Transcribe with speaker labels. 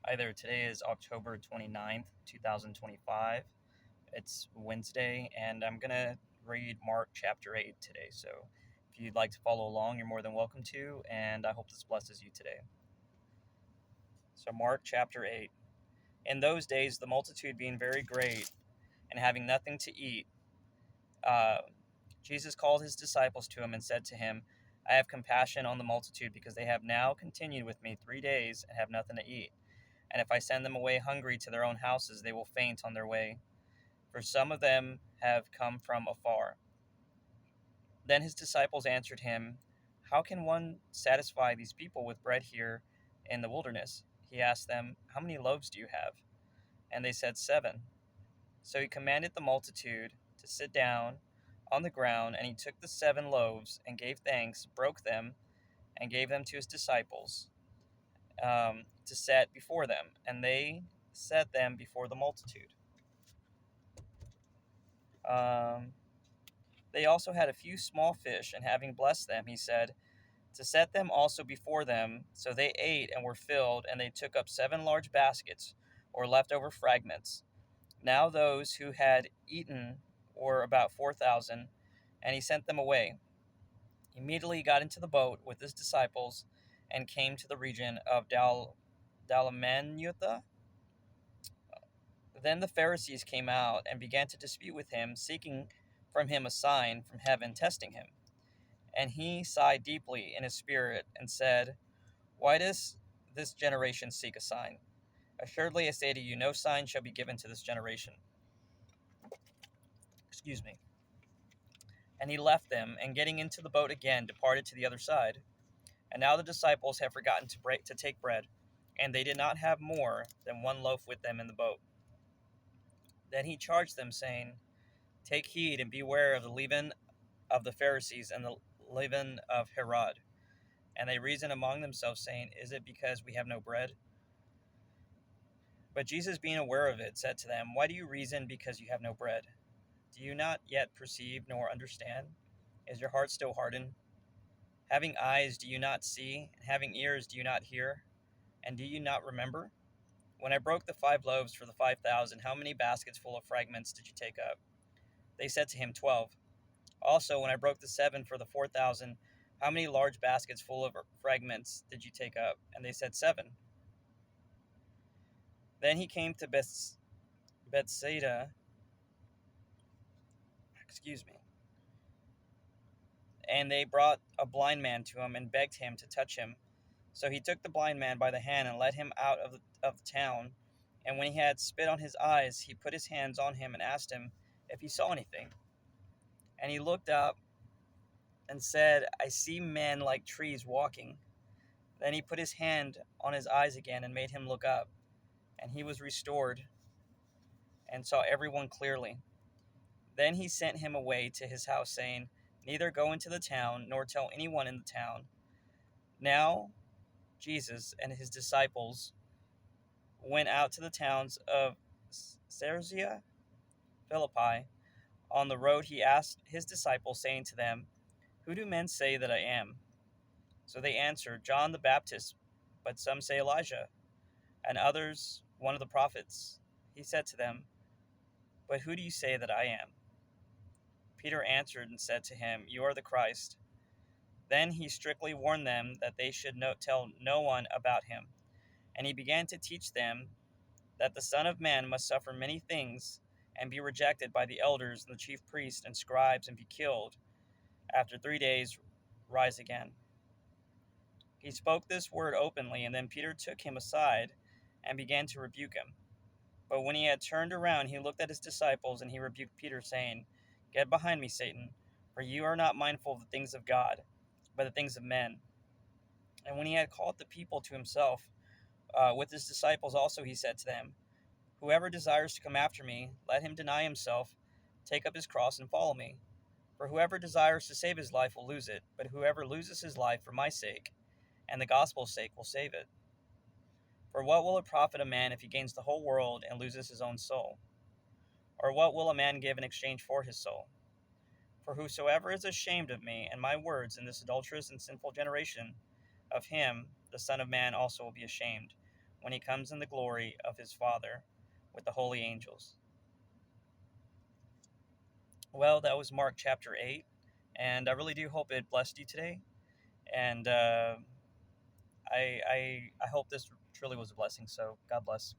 Speaker 1: Hi there. Today is October 29th, 2025. It's Wednesday, and I'm going to read Mark chapter 8 today. So if you'd like to follow along, you're more than welcome to, and I hope this blesses you today. So, Mark chapter 8. In those days, the multitude being very great and having nothing to eat, uh, Jesus called his disciples to him and said to him, I have compassion on the multitude because they have now continued with me 3 days and have nothing to eat. And if I send them away hungry to their own houses, they will faint on their way, for some of them have come from afar. Then his disciples answered him, How can one satisfy these people with bread here in the wilderness? He asked them, How many loaves do you have? And they said, 7. So he commanded the multitude to sit down on the ground, and he took the 7 loaves and gave thanks, broke them, and gave them to his disciples to set before them. And they set them before the multitude. Um, they also had a few small fish, and having blessed them, he said, To set them also before them. So they ate and were filled, and they took up 7 large baskets, or leftover fragments. Now those who had eaten were about 4,000, and he sent them away. Immediately he got into the boat with his disciples and came to the region of Dalmanutha. Then the Pharisees came out and began to dispute with him, seeking from him a sign from heaven, testing him. And he sighed deeply in his spirit and said, Why does this generation seek a sign? Assuredly, I say to you, no sign shall be given to this generation. Excuse me. And he left them, and getting into the boat again, departed to the other side. And now the disciples have forgotten to take bread, and they did not have more than 1 loaf with them in the boat. Then he charged them, saying, Take heed and beware of the leaven of the Pharisees and the leaven of Herod. And they reasoned among themselves, saying, Is it because we have no bread? But Jesus, being aware of it, said to them, Why do you reason because you have no bread? Do you not yet perceive nor understand? Is your heart still hardened? Having eyes, do you not see? And having ears, do you not hear? And do you not remember? When I broke the 5 loaves for the 5,000, how many baskets full of fragments did you take up? They said to him, 12. Also, when I broke the 7 for the 4,000, how many large baskets full of fragments did you take up? And they said, 7. Then he came to Bethsaida, excuse me, and they brought a blind man to him and begged him to touch him. So he took the blind man by the hand and led him out of the town. And when he had spit on his eyes, he put his hands on him and asked him if he saw anything. And he looked up and said, I see men like trees walking. Then he put his hand on his eyes again and made him look up. And he was restored and saw everyone clearly. Then he sent him away to his house, saying, Neither go into the town, nor tell anyone in the town. Now Jesus and his disciples went out to the towns of Caesarea Philippi. On the road he asked his disciples, saying to them, Who do men say that I am? So they answered, John the Baptist, but some say Elijah, and others one of the prophets. He said to them, But who do you say that I am? Peter answered and said to him, You are the Christ. Then he strictly warned them that they should tell no one about him. And he began to teach them that the Son of Man must suffer many things and be rejected by the elders and the chief priests and scribes and be killed, after 3 days rise again. He spoke this word openly, and then Peter took him aside and began to rebuke him. But when he had turned around, he looked at his disciples, and he rebuked Peter, saying, Get behind me, Satan, for you are not mindful of the things of God, but the things of men. And when he had called the people to himself, with his disciples also, he said to them, Whoever desires to come after me, let him deny himself, take up his cross, and follow me. For whoever desires to save his life will lose it, but whoever loses his life for my sake and the gospel's sake will save it. For what will it profit a man if he gains the whole world and loses his own soul? Or what will a man give in exchange for his soul? For whosoever is ashamed of me and my words in this adulterous and sinful generation, of him the Son of Man also will be ashamed, when he comes in the glory of his Father with the holy angels. Well, that was Mark chapter 8, and I really do hope it blessed you today. And I hope this truly was a blessing. So God bless.